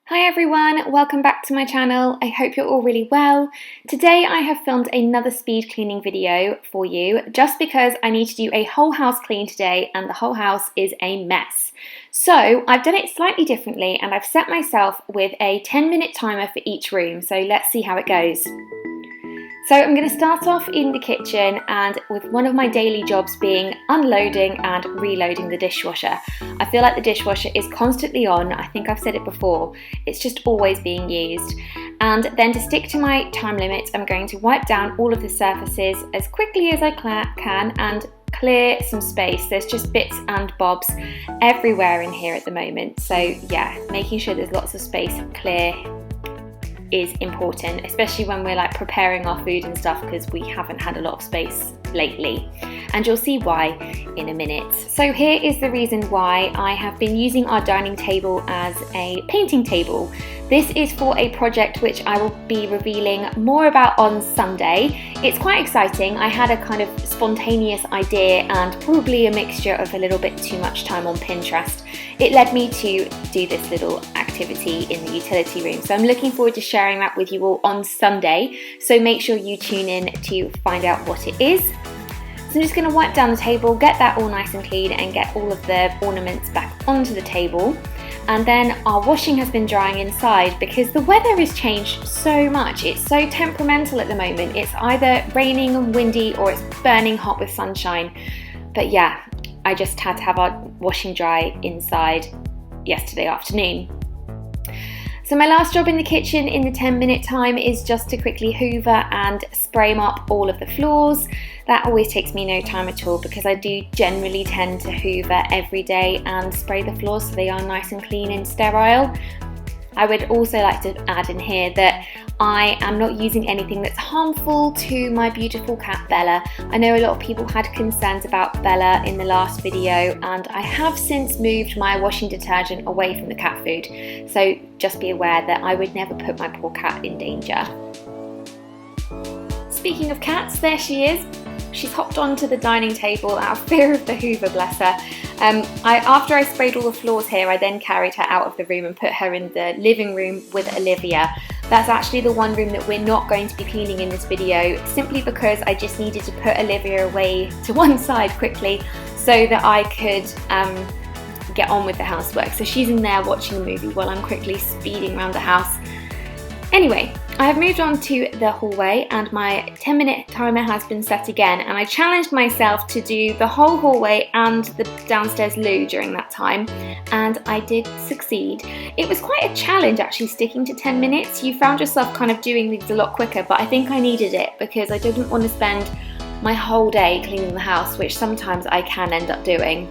Hi everyone, welcome back to my channel. I hope you're all really well. Today I have filmed another speed cleaning video for you just because I need to do a whole house clean today and the whole house is a mess. So I've done it slightly differently and I've set myself with a 10-minute timer for each room, so let's see how it goes. So I'm going to start off in the kitchen and with one of my daily jobs being unloading and reloading the dishwasher. I feel like the dishwasher is constantly on. I think I've said it before. It's just always being used. And then to stick to my time limit, I'm going to wipe down all of the surfaces as quickly as I can and clear some space. There's just bits and bobs everywhere in here at the moment. So yeah, making sure there's lots of space clear is important, especially when we're like preparing our food and stuff, because we haven't had a lot of space lately, and you'll see why in a minute. So here is the reason why I have been using our dining table as a painting table. This is for a project which I will be revealing more about on Sunday. It's quite exciting. I had a kind of spontaneous idea and probably a mixture of a little bit too much time on Pinterest. It led me to do this little activity in the utility room. So I'm looking forward to sharing that with you all on Sunday. So make sure you tune in to find out what it is. So I'm just going to wipe down the table, get that all nice and clean and get all of the ornaments back onto the table. And then our washing has been drying inside because the weather has changed so much. It's so temperamental at the moment. It's either raining and windy or it's burning hot with sunshine. But yeah, I just had to have our washing dry inside yesterday afternoon. So my last job in the kitchen in the 10-minute time is just to quickly hoover and spray mop all of the floors. That always takes me no time at all because I do generally tend to hoover every day and spray the floors so they are nice and clean and sterile. I would also like to add in here that I am not using anything that's harmful to my beautiful cat Bella. I know a lot of people had concerns about Bella in the last video, and I have since moved my washing detergent away from the cat food. So just be aware that I would never put my poor cat in danger. Speaking of cats, there she is. She's hopped onto the dining table out of fear of the hoover, bless her. After I sprayed all the floors here, I then carried her out of the room and put her in the living room with Olivia. That's actually the one room that we're not going to be cleaning in this video, simply because I just needed to put Olivia away to one side quickly so that I could get on with the housework. So she's in there watching a movie while I'm quickly speeding around the house. Anyway, I have moved on to the hallway and my 10-minute timer has been set again, and I challenged myself to do the whole hallway and the downstairs loo during that time, and I did succeed. It was quite a challenge actually sticking to 10 minutes. You found yourself kind of doing these a lot quicker, but I think I needed it because I didn't want to spend my whole day cleaning the house, which sometimes I can end up doing.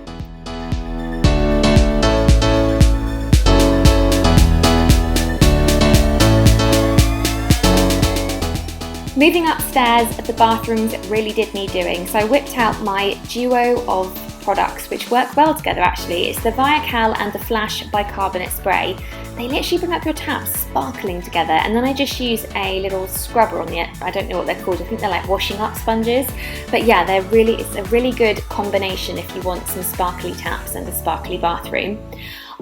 Moving upstairs, the bathrooms really did need doing, so I whipped out my duo of products which work well together actually. It's the Viacal and the Flash bicarbonate spray. They literally bring up your taps sparkling together, and then I just use a little scrubber on the end. I don't know what they're called, I think they're like washing up sponges. But yeah, it's a really good combination if you want some sparkly taps and a sparkly bathroom.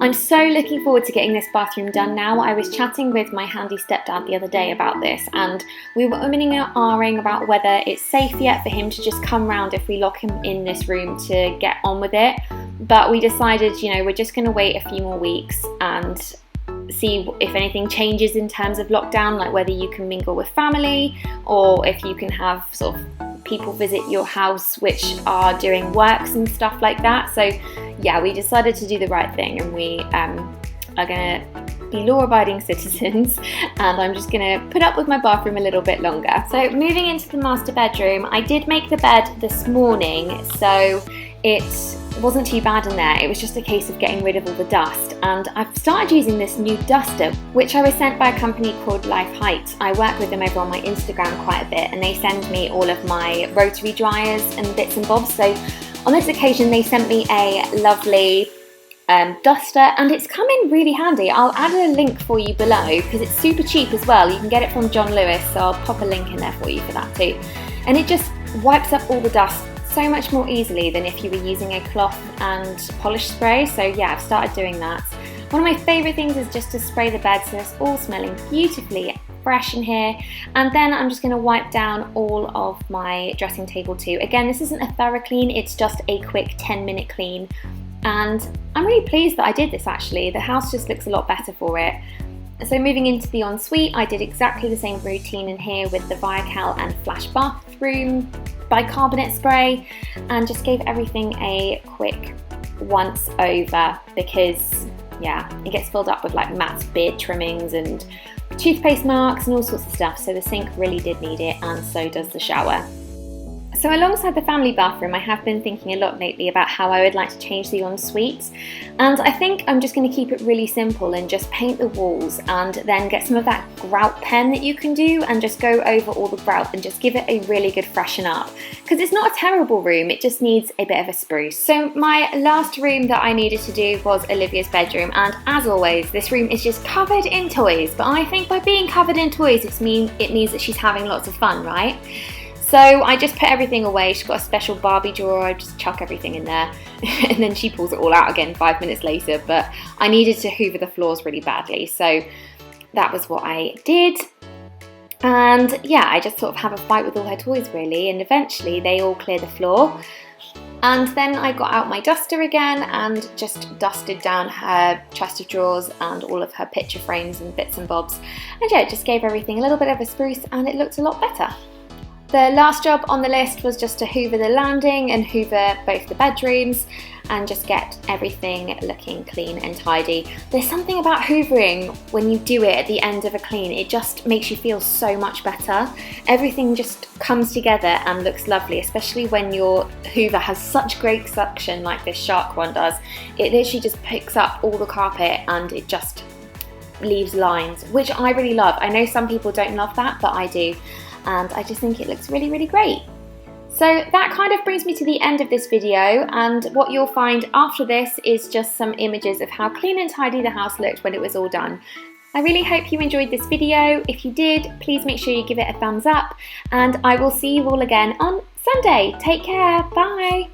I'm so looking forward to getting this bathroom done now. I was chatting with my handy stepdad the other day about this, and we were umming and ahhing about whether it's safe yet for him to just come round if we lock him in this room to get on with it. But we decided, you know, we're just going to wait a few more weeks and see if anything changes in terms of lockdown, like whether you can mingle with family or if you can have sort of people visit your house which are doing works and stuff like that. So yeah, we decided to do the right thing, and we are going to be law-abiding citizens, and I'm just going to put up with my bathroom a little bit longer. So moving into the master bedroom, I did make the bed this morning, so it wasn't too bad in there. It was just a case of getting rid of all the dust, and I've started using this new duster which I was sent by a company called Life Height. I work with them over on my Instagram quite a bit, and they send me all of my rotary dryers and bits and bobs. So on this occasion they sent me a lovely duster, and it's come in really handy. I'll add a link for you below because it's super cheap as well. You can get it from John Lewis, so I'll pop a link in there for you for that too. And it just wipes up all the dust so much more easily than if you were using a cloth and polish spray. So yeah, I've started doing that. One of my favourite things is just to spray the bed so it's all smelling beautifully fresh in here, and then I'm just going to wipe down all of my dressing table too. Again, this isn't a thorough clean, it's just a quick 10-minute clean, and I'm really pleased that I did this actually. The house just looks a lot better for it. So moving into the ensuite, I did exactly the same routine in here with the Viacal and Flash Bathroom bicarbonate spray, and just gave everything a quick once over because yeah, it gets filled up with like Matt's beard trimmings and toothpaste marks and all sorts of stuff, so the sink really did need it, and so does the shower. So alongside the family bathroom, I have been thinking a lot lately about how I would like to change the ensuite, and I think I'm just going to keep it really simple and just paint the walls and then get some of that grout pen that you can do and just go over all the grout and just give it a really good freshen up, because it's not a terrible room, it just needs a bit of a spruce. So my last room that I needed to do was Olivia's bedroom, and as always this room is just covered in toys, but I think by being covered in toys it means that she's having lots of fun, right? So I just put everything away. She's got a special Barbie drawer, I just chuck everything in there and then she pulls it all out again 5 minutes later, but I needed to hoover the floors really badly, so that was what I did. And yeah, I just sort of have a fight with all her toys really, and eventually they all clear the floor. And then I got out my duster again and just dusted down her chest of drawers and all of her picture frames and bits and bobs, and yeah, it just gave everything a little bit of a spruce and it looked a lot better. The last job on the list was just to hoover the landing and hoover both the bedrooms and just get everything looking clean and tidy. There's something about hoovering when you do it at the end of a clean, it just makes you feel so much better. Everything just comes together and looks lovely, especially when your hoover has such great suction like this Shark one does. It literally just picks up all the carpet and it just leaves lines, which I really love. I know some people don't love that, but I do. And I just think it looks really, really great. So that kind of brings me to the end of this video, and what you'll find after this is just some images of how clean and tidy the house looked when it was all done. I really hope you enjoyed this video. If you did, please make sure you give it a thumbs up, and I will see you all again on Sunday. Take care, bye!